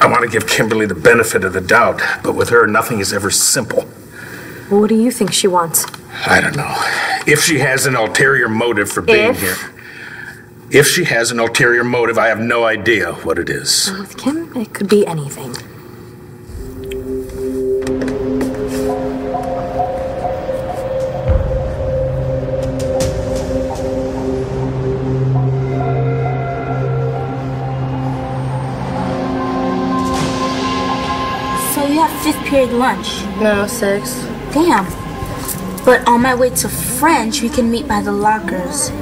I want to give Kimberly the benefit of the doubt, but with her, nothing is ever simple. Well, what do you think she wants? I don't know. If she has an ulterior motive for being here. If she has an ulterior motive, I have no idea what it is. With Kim, it could be anything. So you have 5th period lunch? No, 6. Damn. But on my way to French, we can meet by the lockers.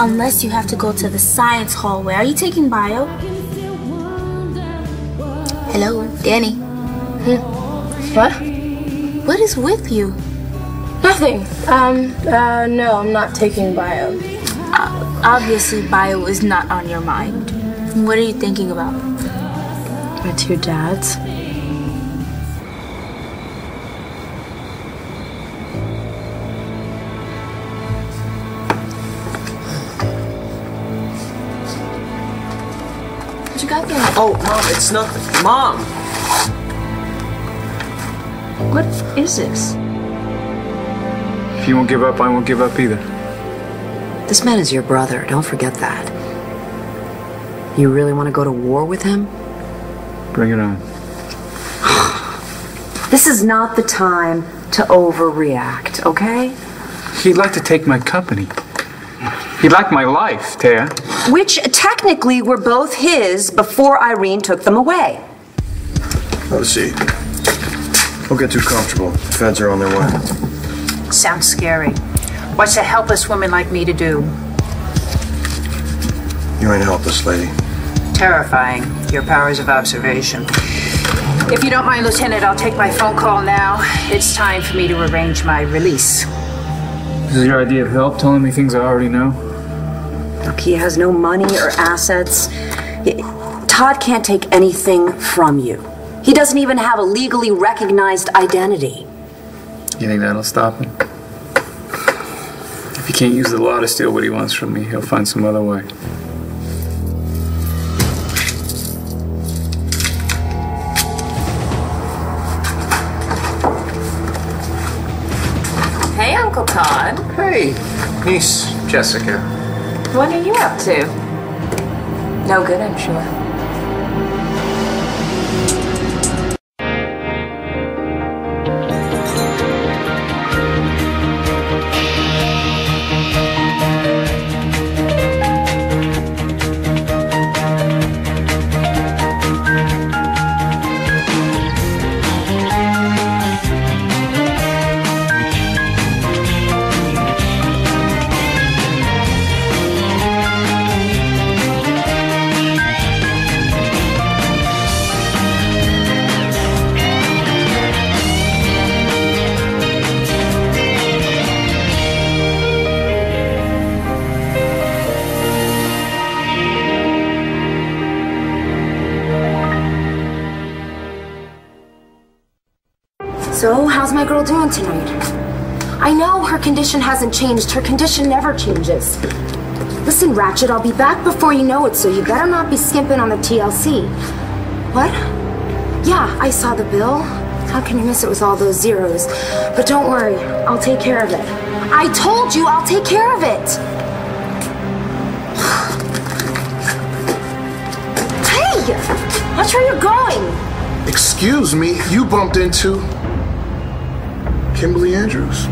Unless you have to go to the science hallway. Are you taking bio? Hello, Danny. What? What is with you? Nothing. No, I'm not taking bio. Obviously, bio is not on your mind. What are you thinking about? My 2 dads. What you got there? Oh, Mom, it's nothing. Mom! What is this? If you won't give up, I won't give up either. This man is your brother. Don't forget that. You really want to go to war with him? Bring it on. This is not the time to overreact, okay? He'd like to take my company. He'd like my life, Taya. Which technically were both his before Irene took them away. Have a seat. Don't get too comfortable. The feds are on their way. Sounds scary. What's a helpless woman like me to do? You ain't helpless, lady. Terrifying, your powers of observation. If you don't mind, Lieutenant, I'll take my phone call now. It's time for me to arrange my release. This is your idea of help, telling me things I already know? Look, he has no money or assets. Todd can't take anything from you. He doesn't even have a legally recognized identity. You think that'll stop him? If he can't use the law to steal what he wants from me, he'll find some other way. Hey, Uncle Todd. Hey, niece Jessica. What are you up to? No good, I'm sure. So, how's my girl doing tonight? I know her condition hasn't changed. Her condition never changes. Listen, Ratchet, I'll be back before you know it, so you better not be skimping on the TLC. What? Yeah, I saw the bill. How can you miss it with all those zeros? But don't worry, I'll take care of it. I told you I'll take care of it! Hey! Watch where you're going! Excuse me, you bumped into Kimberly Andrews.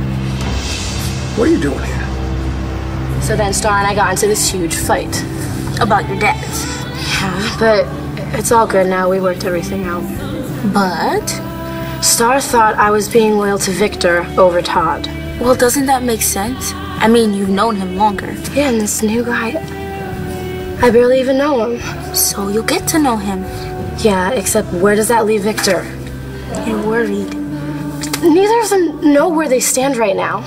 What are you doing here? So then Star and I got into this huge fight. About your dads. Yeah, but it's all good now. We worked everything out. But? Star thought I was being loyal to Victor over Todd. Well, doesn't that make sense? I mean, you've known him longer. Yeah, and this new guy, I barely even know him. So you'll get to know him. Yeah, except where does that leave Victor? You're worried. Neither of them know where they stand right now.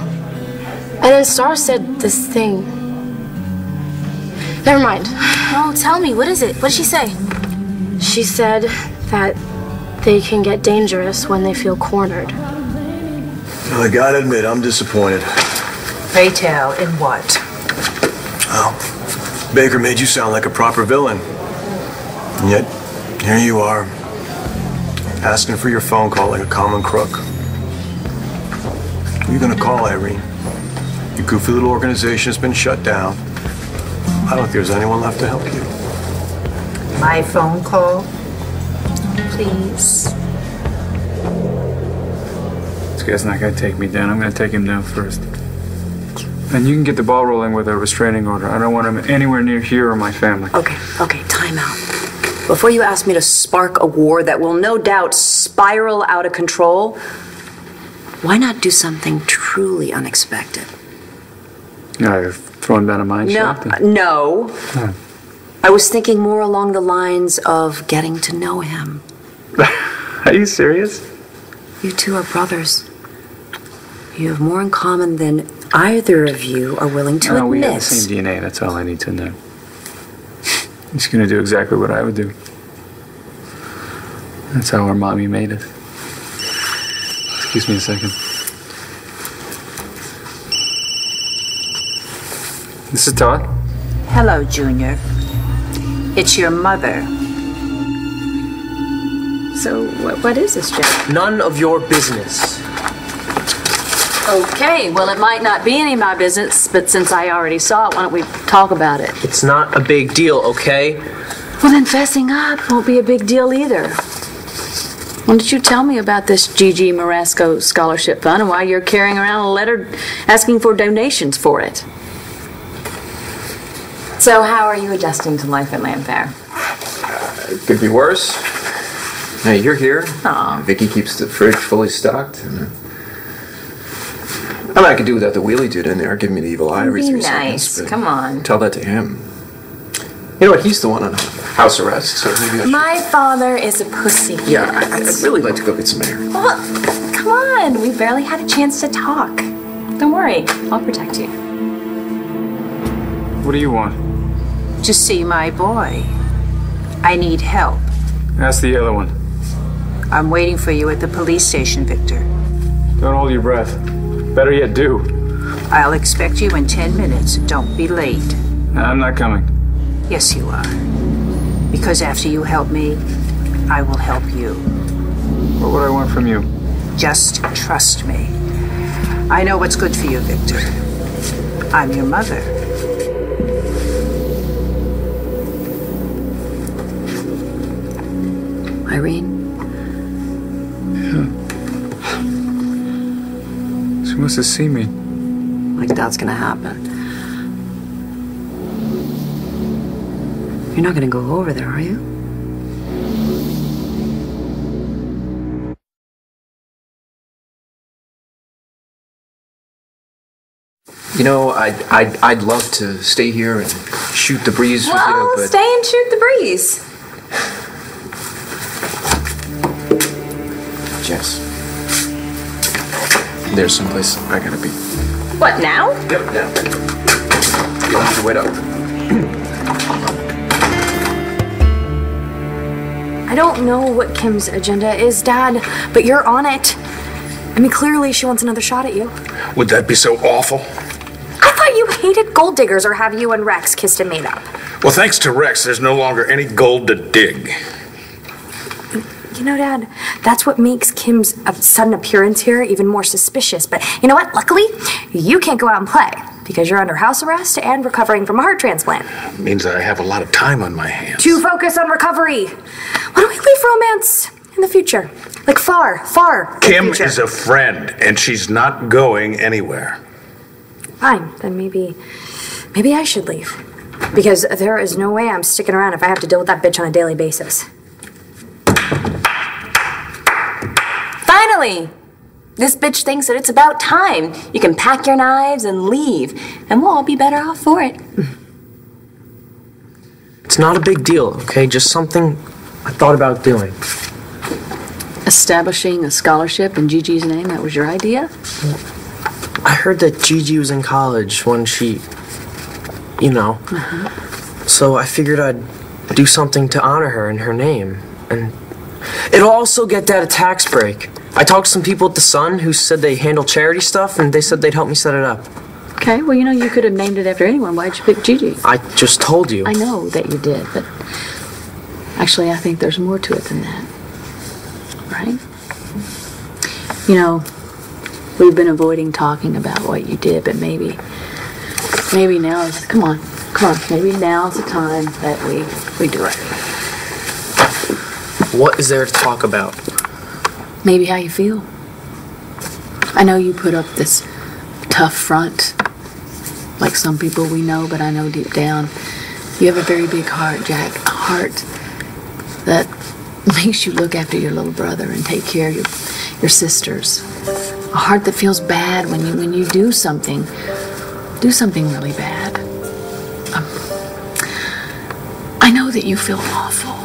And then Star said this thing. Never mind. No, tell me, what is it? What did she say? She said that they can get dangerous when they feel cornered. I gotta admit, I'm disappointed. Pray tell, in what? Oh, Baker made you sound like a proper villain. And yet, Here you are, asking for your phone call like a common crook. Who are you gonna call, Irene? Your goofy little organization has been shut down. I don't think there's anyone left to help you. My phone call? Please. This guy's not gonna take me down. I'm gonna take him down first. And you can get the ball rolling with a restraining order. I don't want him anywhere near here or my family. Okay, time out. Before you ask me to spark a war that will no doubt spiral out of control, why not do something truly unexpected? No, you're throwing down a mine shaft? No. I was thinking more along the lines of getting to know him. Are you serious? You two are brothers. You have more in common than either of you are willing to admit. We have the same DNA, that's all I need to know. He's gonna do exactly what I would do. That's how our mommy made us. Excuse me a second. This is Todd. Hello, Junior. It's your mother. So, what is this, Jeff? None of your business. Okay, well, it might not be any of my business, but since I already saw it, why don't we talk about it? It's not a big deal, okay? Well, then fessing up won't be a big deal either. Why don't you tell me about this Gigi Marasco Scholarship Fund and why you're carrying around a letter asking for donations for it? So how are you adjusting to life at Landfair? It could be worse. Hey, you're here. Aw. Vicky keeps the fridge fully stocked. I mean, I could do without the wheelie dude in there giving me the evil eye every 3 nice. seconds. Come on. Tell that to him. You know what? He's the one on house arrest, so maybe I should. My father is a pussy. Yeah, I'd really like to go get some air. Well, come on. We barely had a chance to talk. Don't worry. I'll protect you. What do you want? To see my boy. I need help. Ask the other one. I'm waiting for you at the police station, Victor. Don't hold your breath. Better yet, do. I'll expect you in 10 minutes. Don't be late. I'm not coming. Yes, you are. Because after you help me, I will help you. What would I want from you? Just trust me. I know what's good for you, Victor. I'm your mother. Irene? She wants to see me. Like that's gonna happen. You're not gonna go over there, are you? You know, I'd love to stay here and shoot the breeze with you, Well, but stay and shoot the breeze. Jess, there's someplace I gotta be. What, now? Yep, now. You'll have to wait up. I don't know what Kim's agenda is, Dad, but you're on it. I mean, clearly she wants another shot at you. Would that be so awful? I thought you hated gold diggers, or have you and Rex kissed and made up? Well, thanks to Rex, there's no longer any gold to dig. You know, Dad, that's what makes Kim's sudden appearance here even more suspicious. But you know what? Luckily, you can't go out and play because you're under house arrest and recovering from a heart transplant. It means I have a lot of time on my hands. To focus on recovery. Why don't we leave romance in the future? Like far, far in Kim the future. is a friend, and she's not going anywhere. Fine, then maybe I should leave. Because there is no way I'm sticking around if I have to deal with that bitch on a daily basis. Finally! This bitch thinks that it's about time. You can pack your knives and leave, and we'll all be better off for it. It's not a big deal, okay? Just something I thought about doing. Establishing a scholarship in Gigi's name, that was your idea? I heard that Gigi was in college when she, you know. So I figured I'd do something to honor her in her name. And it'll also get Dad a tax break. I talked to some people at the Sun who said they handle charity stuff, and they said they'd help me set it up. Okay, well, you know, you could have named it after anyone. Why'd you pick Gigi? I just told you. I know that you did, but Actually, I think there's more to it than that. Right? You know, we've been avoiding talking about what you did, but maybe now is, come on, maybe now's the time that we do it. What is there to talk about? Maybe how you feel. I know you put up this tough front, like some people we know, but I know deep down, you have a very big heart, Jack. A heart that makes you look after your little brother and take care of your sisters. A heart that feels bad when you do something really bad. I know that you feel awful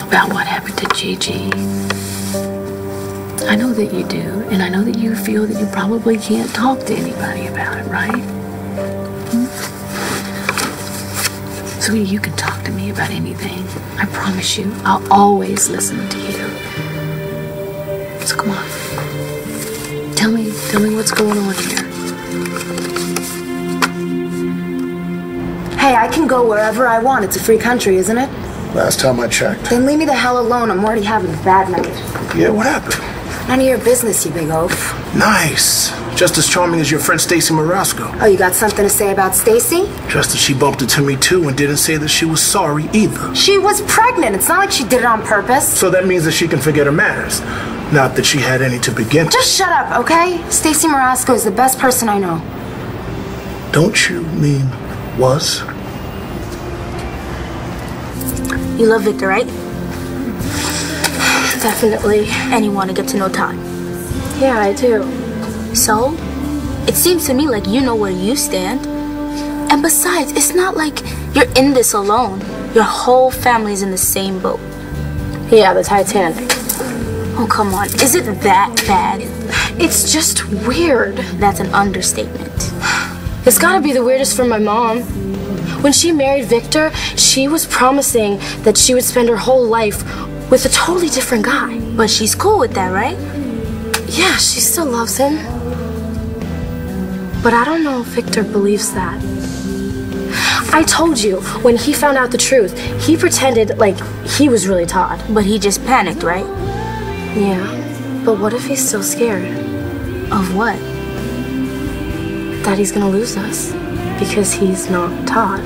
about what happened to Gigi. I know that you do, and I know that you feel that you probably can't talk to anybody about it, right? Sweetie, you can talk to me about anything. I promise you, I'll always listen to you. So come on. Tell me what's going on here. Hey, I can go wherever I want. It's a free country, isn't it? Last time I checked. Then leave me the hell alone. I'm already having a bad night. Yeah, what happened? None of your business, you big oaf. Nice. Just as charming as your friend Stacy Marasco. Oh, you got something to say about Stacy? Just as she bumped into me too and didn't say that she was sorry either. She was pregnant. It's not like she did it on purpose. So that means that she can forget her manners. Not that she had any to begin with. Just shut up, okay? Stacy Marasco is the best person I know. Don't you mean was? You love Victor, right? Definitely. And you want to get to know Todd? Yeah, I do. So, it seems to me like you know where you stand. And besides, it's not like you're in this alone. Your whole family's in the same boat. Yeah, the Titanic. Oh, come on. Is it that bad? It's just weird. That's an understatement. It's gotta be the weirdest for my mom. When she married Victor, she was promising that she would spend her whole life with a totally different guy. But she's cool with that, right? Yeah, she still loves him. But I don't know if Victor believes that. I told you, when he found out the truth, he pretended like he was really Todd. But he just panicked, right? Yeah, but what if he's still scared? Of what? That he's gonna lose us. Because he's not Todd.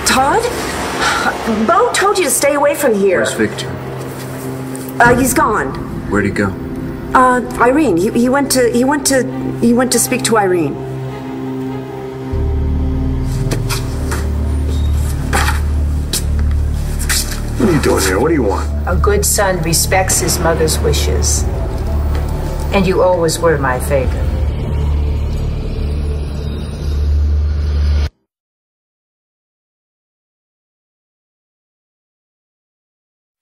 Todd? Bo told you to stay away from here. Where's Victor? He's gone. Where'd he go? Irene. He went to speak to Irene. What are you doing here? What do you want? A good son respects his mother's wishes. And you always were my favorite.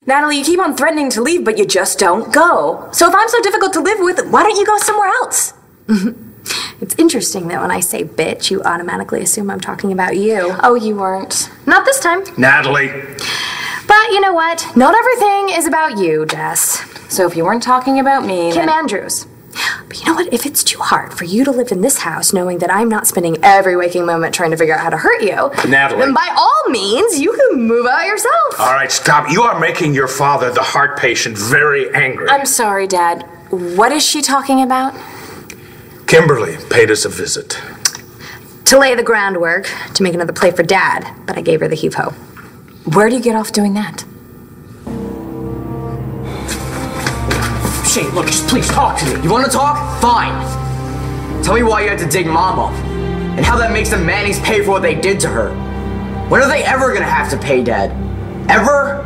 Natalie, you keep on threatening to leave, but you just don't go. So if I'm so difficult to live with, why don't you go somewhere else? It's interesting that when I say bitch, you automatically assume I'm talking about you. Oh, you weren't. Not this time. Natalie. But you know what? Not everything is about you, Jess. So if you weren't talking about me, Kim Andrews. But you know what? If it's too hard for you to live in this house knowing that I'm not spending every waking moment trying to figure out how to hurt you, Natalie. then by all means, you can move out yourself. All right, stop. You are making your father, the heart patient, very angry. I'm sorry, Dad. What is she talking about? Kimberly paid us a visit. To lay the groundwork, to make another play for Dad, but I gave her the heave-ho. Where do you get off doing that? Shane, look, just please talk to me. You want to talk? Fine. Tell me why you had to dig Mom up, and how that makes the Mannies pay for what they did to her. When are they ever gonna have to pay, Dad? Ever?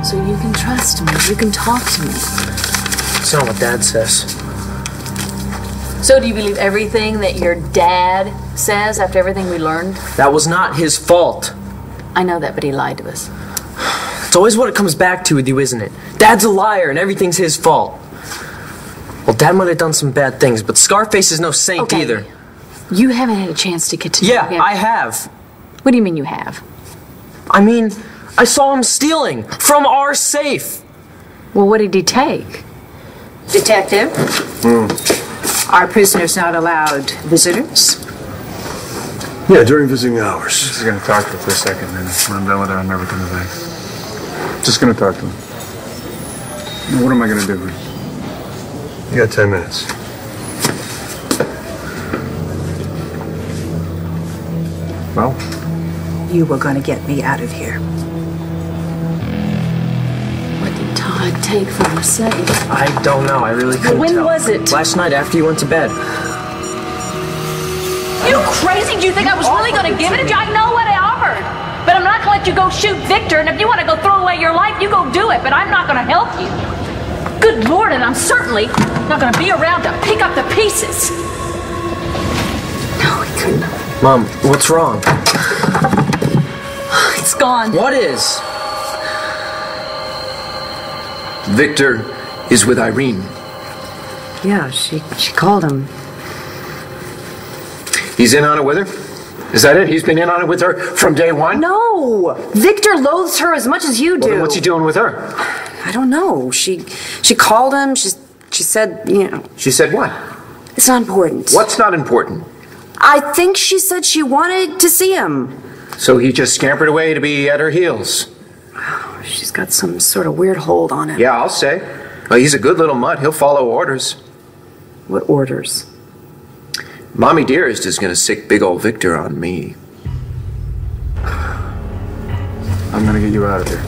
So you can trust me. You can talk to me. That's not what Dad says. So do you believe everything that your dad says after everything we learned? That was not his fault. I know that, but he lied to us. It's always what it comes back to with you, isn't it? Dad's a liar and everything's his fault. Well, Dad might have done some bad things, but Scarface is no saint either. You haven't had a chance to get to know him. Yeah, I have. What do you mean you have? I mean, I saw him stealing from our safe. Well, what did he take? Detective, are prisoners not allowed visitors? Yeah, during visiting hours. Just gonna talk to her for a second, and when I'm done with her, I'm never coming back. Just gonna talk to him. Now, what am I gonna do? You got 10 minutes. Well? You were going to get me out of here. What did Todd take from the safe? I don't know. I really couldn't When tell. was it? Last night after you went to bed. You crazy? Do you think I was really going to give it to you? I know what I offered. But I'm not going to let you go shoot Victor, and if you want to go throw away your life, you go do it, but I'm not going to help you. Good Lord, and I'm certainly not going to be around to pick up the pieces. No, he couldn't. Mom, what's wrong? It's gone. What is? Victor is with Irene. Yeah, she called him. He's in on it with her? Is that it? He's been in on it with her from day one? No! Victor loathes her as much as you do. Well, then what's he doing with her? I don't know. She called him. She said, you know. She said what? It's not important. What's not important? I think she said she wanted to see him. So he just scampered away to be at her heels. She's got some sort of weird hold on him. Yeah, I'll say. Well, he's a good little mutt. He'll follow orders. What orders? Mommy Dearest is going to sick big old Victor on me. I'm going to get you out of here.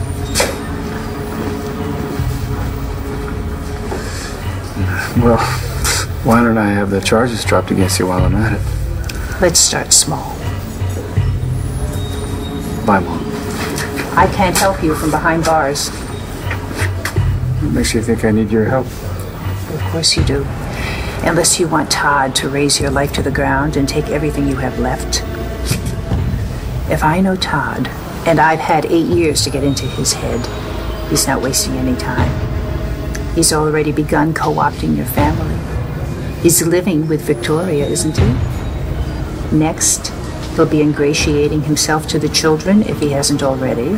Well, why don't I have the charges dropped against you while I'm at it? Let's start small. Bye, Mom. I can't help you from behind bars. What makes you think I need your help? Of course you do. Unless you want Todd to raise your life to the ground and take everything you have left. If I know Todd, and I've had 8 years to get into his head, he's not wasting any time. He's already begun co-opting your family. He's living with Victoria, isn't he? Next, he'll be ingratiating himself to the children if he hasn't already.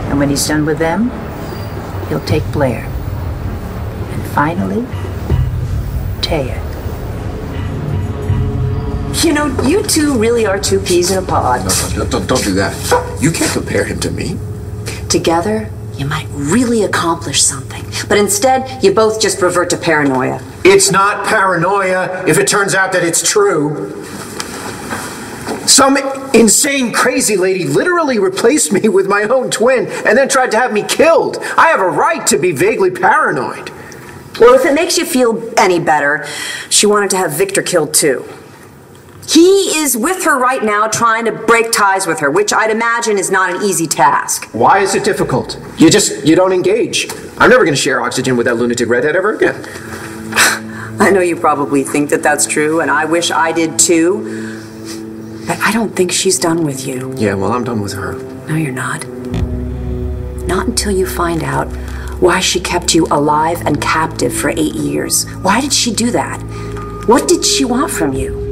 And when he's done with them, he'll take Blair. And finally, Taya. You know, you two really are two peas in a pod. No, don't do that. You can't compare him to me. Together, you might really accomplish something. But instead, you both just revert to paranoia. It's not paranoia if it turns out that it's true. Some insane, crazy lady literally replaced me with my own twin and then tried to have me killed. I have a right to be vaguely paranoid. Well, if it makes you feel any better, she wanted to have Victor killed too. He is with her right now trying to break ties with her, which I'd imagine is not an easy task. Why is it difficult? You don't engage. I'm never going to share oxygen with that lunatic redhead ever again. I know you probably think that that's true, and I wish I did too. But I don't think she's done with you. Yeah, well, I'm done with her. No, you're not. Not until you find out why she kept you alive and captive for 8 years. Why did she do that? What did she want from you?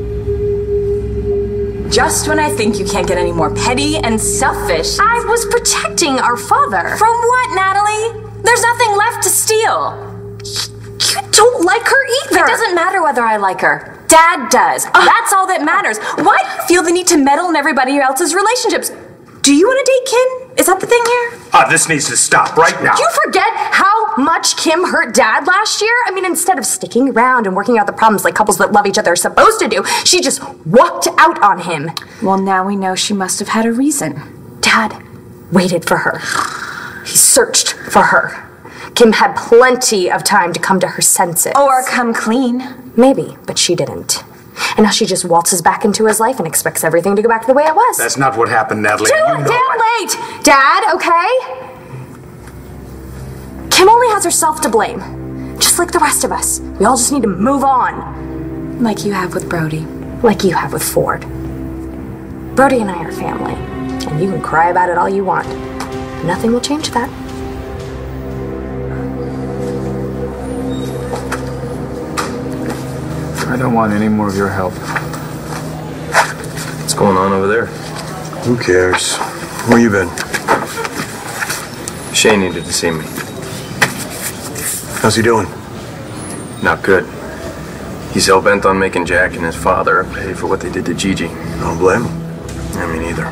Just when I think you can't get any more petty and selfish, I was protecting our father. From what, Natalie? There's nothing left to steal. You don't like her either. It doesn't matter whether I like her. Dad does. That's all that matters. Why do you feel the need to meddle in everybody else's relationships? Do you want to date Kim? Is that the thing here? This needs to stop right now. Do you forget how much Kim hurt Dad last year? I mean, instead of sticking around and working out the problems like couples that love each other are supposed to do, she just walked out on him. Well, now we know she must have had a reason. Dad waited for her. He searched for her. Kim had plenty of time to come to her senses. Or come clean. Maybe, but she didn't. And now she just waltzes back into his life and expects everything to go back to the way it was. That's not what happened, Natalie. Too damn late, Dad, okay? Kim only has herself to blame. Just like the rest of us. We all just need to move on. Like you have with Brody. Like you have with Ford. Brody and I are family. And you can cry about it all you want. Nothing will change that. I don't want any more of your help. What's going on over there? Who cares? Where you been? Shane needed to see me. How's he doing? Not good. He's hell-bent on making Jack and his father pay for what they did to Gigi. I don't blame him. I mean, either.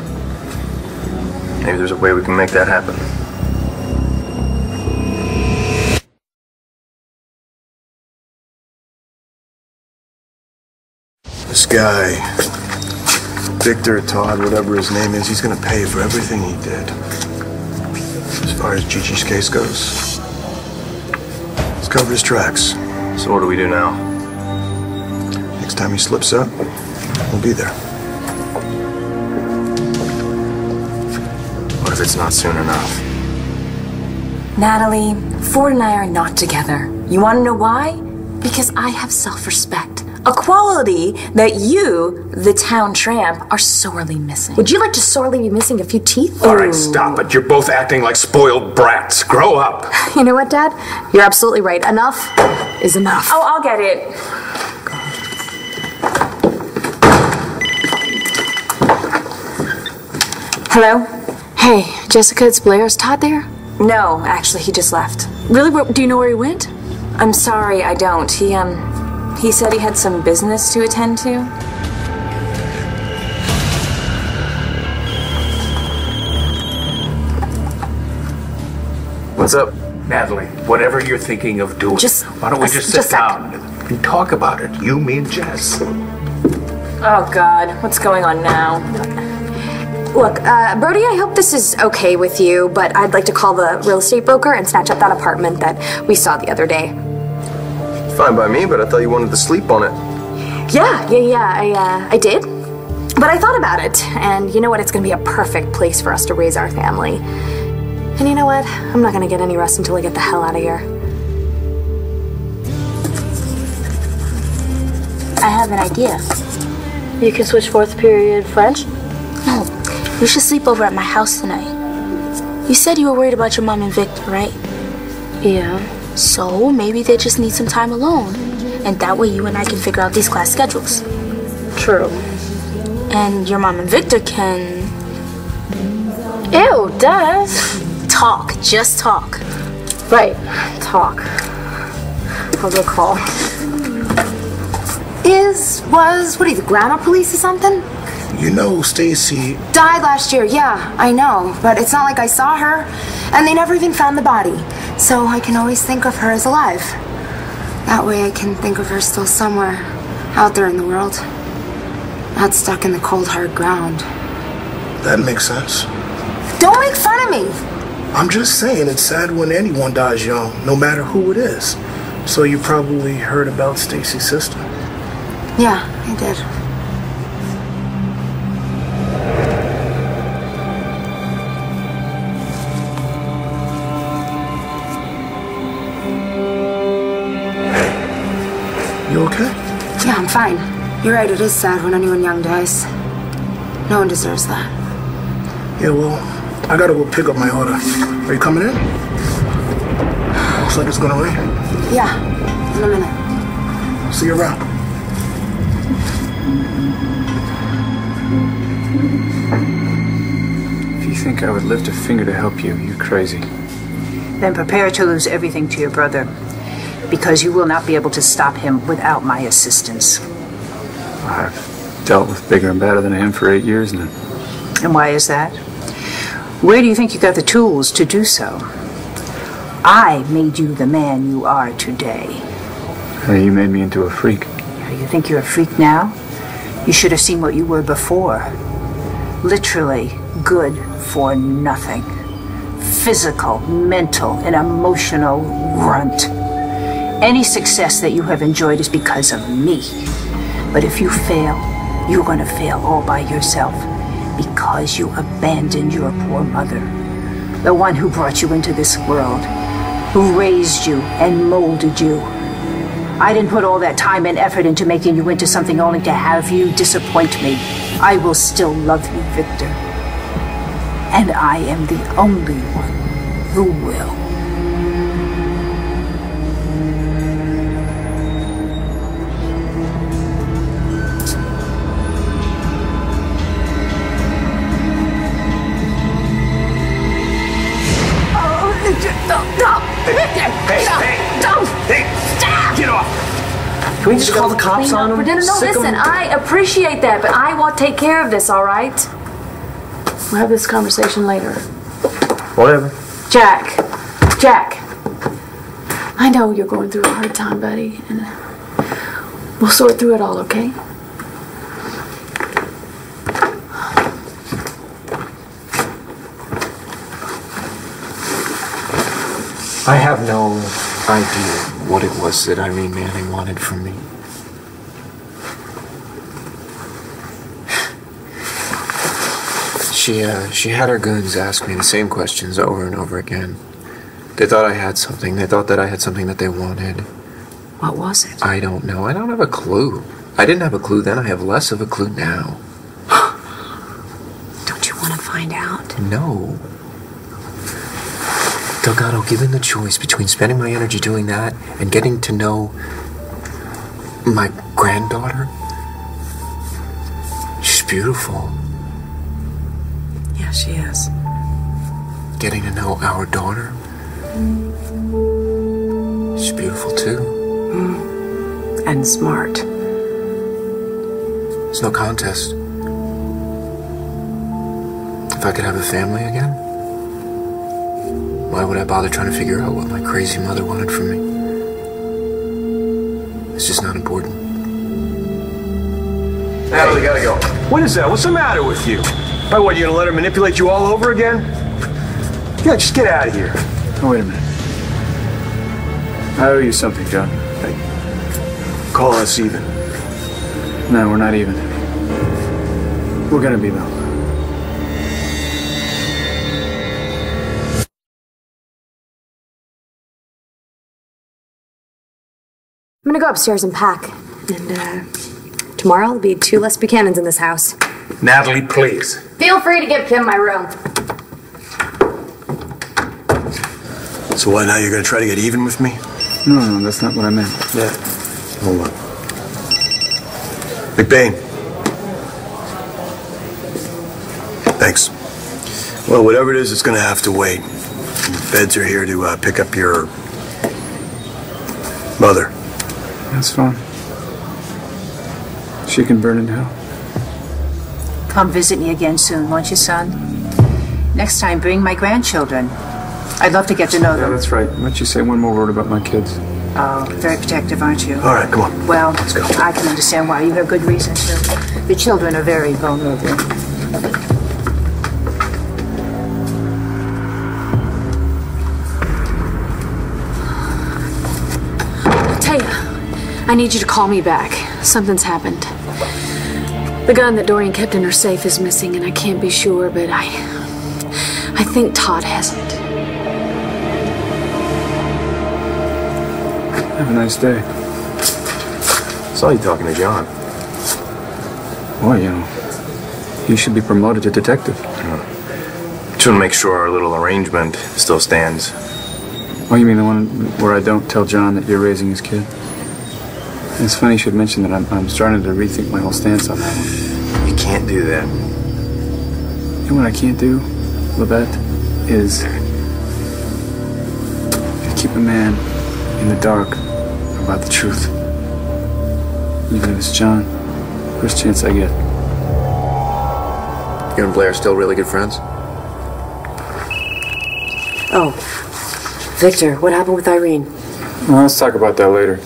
Maybe there's a way we can make that happen. This guy, Victor, Todd, whatever his name is, he's gonna pay for everything he did. As far as Gigi's case goes, he's covered his tracks. So what do we do now? Next time he slips up, we'll be there. What if it's not soon enough? Natalie, Ford and I are not together. You want to know why? Because I have self-respect. A quality that you, the town tramp, are sorely missing. Would you like to sorely be missing a few teeth? All right, stop it. You're both acting like spoiled brats. Grow up. You know what, Dad? You're absolutely right. Enough is enough. Oh, I'll get it. Hello? Hey, Jessica, it's Blair. Is Todd there? No, actually, he just left. Really? Do you know where he went? I'm sorry, I don't. He said he had some business to attend to. What's up? Natalie, whatever you're thinking of doing, why don't we just sit down and talk about it? You, me, and Jess. Oh, God. What's going on now? Look, Brody, I hope this is okay with you, but I'd like to call the real estate broker and snatch up that apartment that we saw the other day. Fine by me, but I thought you wanted to sleep on it. Yeah, I did. But I thought about it, and you know what? It's gonna be a perfect place for us to raise our family. And you know what? I'm not gonna get any rest until I get the hell out of here. I have an idea. You can switch fourth period French? No, you should sleep over at my house tonight. You said you were worried about your mom and Victor, right? Yeah. So maybe they just need some time alone. And that way you and I can figure out these class schedules. True. And your mom and Victor can... Ew, Dad. Talk, just talk. Right, talk. I'll go call. What are you, the grammar police or something? You know, Stacy... Died last year, yeah, I know. But it's not like I saw her. And they never even found the body. So I can always think of her as alive. That way I can think of her still somewhere out there in the world. Not stuck in the cold, hard ground. That makes sense. Don't make fun of me! I'm just saying, it's sad when anyone dies young, no matter who it is. So you probably heard about Stacy's sister. Yeah, I did. You okay? Yeah, I'm fine. You're right, it is sad when anyone young dies. No one deserves that. Yeah, well, I gotta go pick up my order. Are you coming in? Looks like it's gonna rain. Yeah, in a minute. See you around. If you think I would lift a finger to help you, you're crazy. Then prepare to lose everything to your brother, because you will not be able to stop him without my assistance. I've dealt with bigger and badder than him for 8 years now. And why is that? Where do you think you got the tools to do so? I made you the man you are today. You made me into a freak. You think you're a freak now? You should have seen what you were before. Literally good for nothing. Physical, mental, and emotional runt. Any success that you have enjoyed is because of me. But if you fail, you're going to fail all by yourself because you abandoned your poor mother, the one who brought you into this world, who raised you and molded you. I didn't put all that time and effort into making you into something only to have you disappoint me. I will still love you, Victor. And I am the only one who will. Hey, get off! Can we just call the cops on him? For dinner? No, listen, I appreciate that, but I will take care of this, all right? We'll have this conversation later. Whatever. Jack. I know you're going through a hard time, buddy, and we'll sort through it all, okay? I have no idea what it was that Irene Manning wanted from me. She had her goons ask me the same questions over and over again. They thought I had something. They thought that I had something that they wanted. What was it? I don't know. I don't have a clue. I didn't have a clue then. I have less of a clue now. Don't you want to find out? No. Delgado, given the choice between spending my energy doing that and getting to know my granddaughter, she's beautiful. Yeah, she is. Getting to know our daughter, she's beautiful too. And smart. It's no contest. If I could have a family again, why would I bother trying to figure out what my crazy mother wanted from me? It's just not important. Natalie, gotta go. What is that? What's the matter with you? By what, you gonna let her manipulate you all over again? Yeah, just get out of here. Oh, wait a minute. I owe you something, John. Hey, call us even. No, we're not even. We're gonna be, though. I'm gonna go upstairs and pack. And, tomorrow there'll be 2 less Buchanans in this house. Natalie, please. Feel free to give Kim my room. So what, now you're gonna try to get even with me? No, that's not what I meant. Yeah. Hold on. McBain. Thanks. Well, whatever it is, it's gonna have to wait. The feds are here to pick up your mother. That's fine. She can burn in hell. Come visit me again soon, won't you, son? Next time, bring my grandchildren. I'd love to get to know Yeah, them. that's right. Why don't you say one more word about my kids? Oh, very protective, aren't you? All right, come on. Well, Let's go. I can understand why. You have good reason to. The children are very vulnerable. Taya, I need you to call me back. Something's happened. The gun that Dorian kept in her safe is missing, and I can't be sure, but I think Todd has it. Have a nice day. Saw you talking to John. Well, you know, he should be promoted to detective. Just want to make sure our little arrangement still stands. Oh, you mean the one where I don't tell John that you're raising his kid? It's funny you should mention that. I'm starting to rethink my whole stance on that one. You can't do that. You know what I can't do, Levette, is keep a man in the dark about the truth. Even if it's John, first chance I get. You and Blair are still really good friends? Oh, Victor, what happened with Irene? Well, let's talk about that later.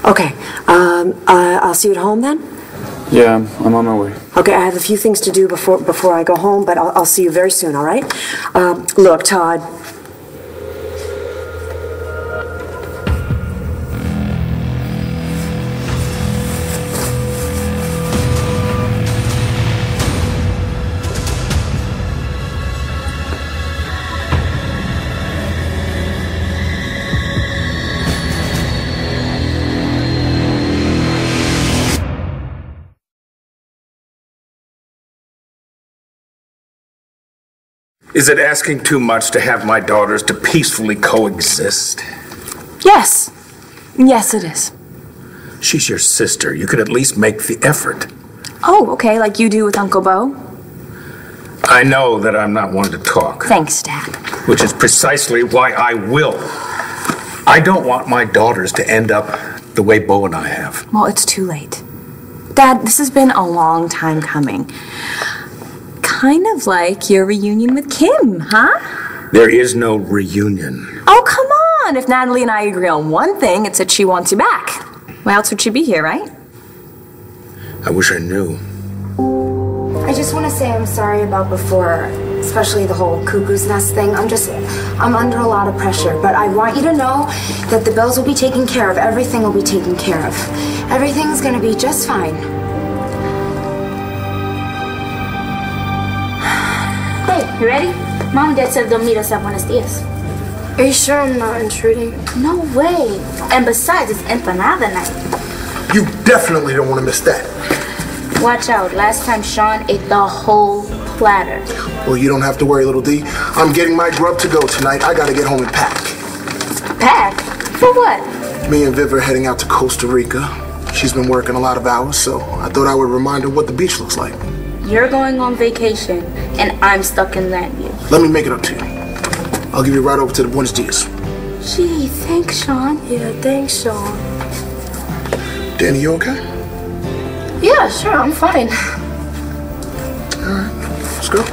Okay, I'll see you at home then? Yeah, I'm on my way. Okay, I have a few things to do before I go home, but I'll see you very soon, all right? Look, Todd, Is it asking too much to have my daughters to peacefully coexist? Yes. Yes, it is. She's your sister. You could at least make the effort. Oh, okay, like you do with Uncle Bo? I know that I'm not one to talk. Thanks, Dad. Which is precisely why I will. I don't want my daughters to end up the way Bo and I have. Well, it's too late. Dad, this has been a long time coming. Kind of like your reunion with Kim, huh? There is no reunion. Oh, come on! If Natalie and I agree on one thing, it's that she wants you back. Why else would she be here, right? I wish I knew. I just want to say I'm sorry about before, especially the whole cuckoo's nest thing. I'm under a lot of pressure, but I want you to know that the bills will be taken care of. Everything will be taken care of. Everything's gonna be just fine. Hey, you ready? Mom and Dad said they'll meet us at Buenos Dias. Are you sure I'm not intruding? No way. And besides, it's empanada night. You definitely don't want to miss that. Watch out. Last time Sean ate the whole platter. Well, you don't have to worry, little D. I'm getting my grub to go tonight. I gotta get home and pack. Pack? For what? Me and Viv are heading out to Costa Rica. She's been working a lot of hours, so I thought I would remind her what the beach looks like. You're going on vacation, and I'm stuck in Landview. Let me make it up to you. I'll give you a ride over to the Buenos Dias. Gee, thanks, Sean. Yeah, thanks, Sean. Danny, you okay? Yeah, sure, I'm fine. All right, let's go.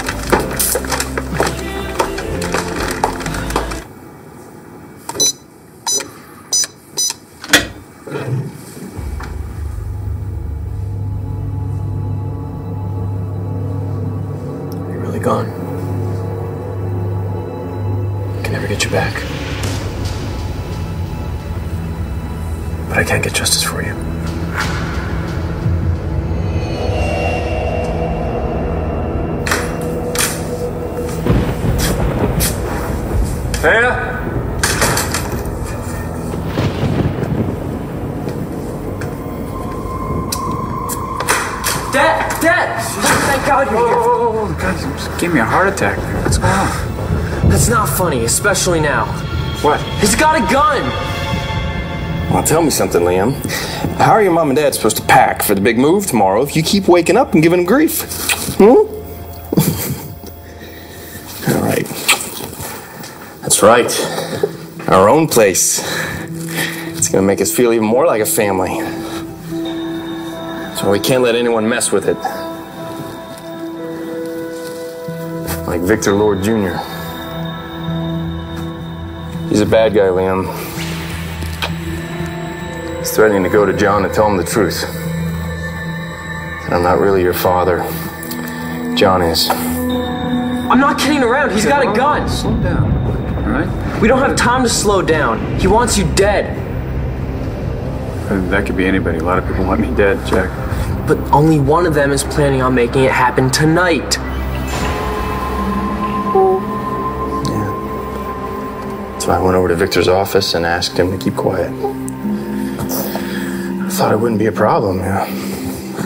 You're really gone. I can never get you back. But I can't get justice for you. Hey! Dad! Thank God you're here. Oh, God, you just gave me a heart attack. What's going on? That's not funny, especially now. What? He's got a gun! Well, tell me something, Liam. How are your mom and dad supposed to pack for the big move tomorrow if you keep waking up and giving them grief? All right. That's right. Our own place. It's gonna make us feel even more like a family. So we can't let anyone mess with it. Like Victor Lord Jr. He's a bad guy, Liam. He's threatening to go to John and tell him the truth. And I'm not really your father. John is. I'm not kidding around. He's got a gun. Slow down, all right? We don't have time to slow down. He wants you dead. That could be anybody. A lot of people want me dead, Jack. But only one of them is planning on making it happen tonight. So I went over to Victor's office and asked him to keep quiet. I thought it wouldn't be a problem. Yeah.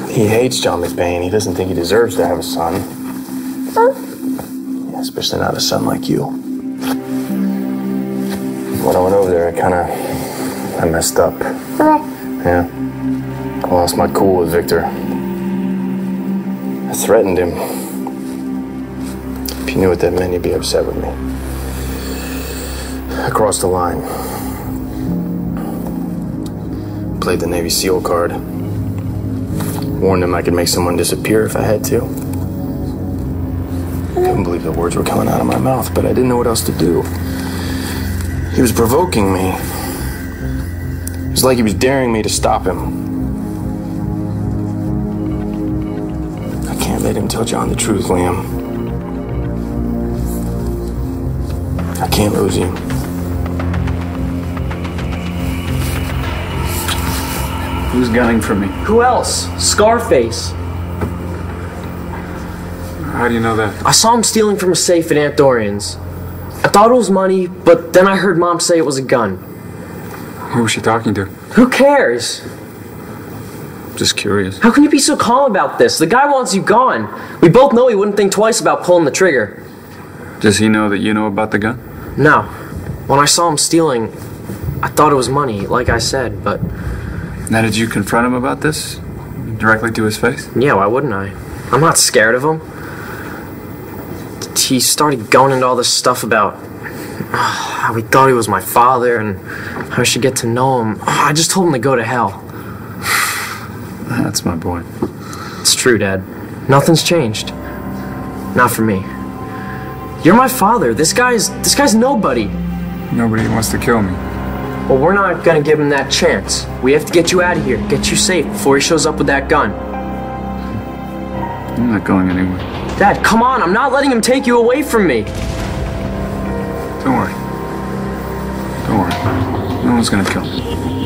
He hates John McBain. He doesn't think he deserves to have a son. Yeah, especially not a son like you. When I went over there, I messed up. Yeah. I lost my cool with Victor. I threatened him. If you knew what that meant, you'd be upset with me. I crossed the line. Played the Navy SEAL card. Warned him I could make someone disappear if I had to. Couldn't believe the words were coming out of my mouth, but I didn't know what else to do. He was provoking me. It was like he was daring me to stop him. I can't let him tell John the truth, Liam. I can't lose you. Who's gunning for me? Who else? Scarface. How do you know that? I saw him stealing from a safe at Aunt Dorian's. I thought it was money, but then I heard Mom say it was a gun. Who was she talking to? Who cares? Just curious. How can you be so calm about this? The guy wants you gone. We both know he wouldn't think twice about pulling the trigger. Does he know that you know about the gun? No. When I saw him stealing, I thought it was money, like I said, but... Now, did you confront him about this? Directly to his face? Yeah, why wouldn't I? I'm not scared of him. He started going into all this stuff about how he thought he was my father and how I should get to know him. I just told him to go to hell. That's my boy. It's true, Dad. Nothing's changed. Not for me. You're my father. This guy's nobody. Nobody wants to kill me. Well, we're not gonna give him that chance. We have to get you out of here, get you safe before he shows up with that gun. I'm not going anywhere. Dad, come on, I'm not letting him take you away from me. Don't worry. Don't worry. No one's gonna kill me.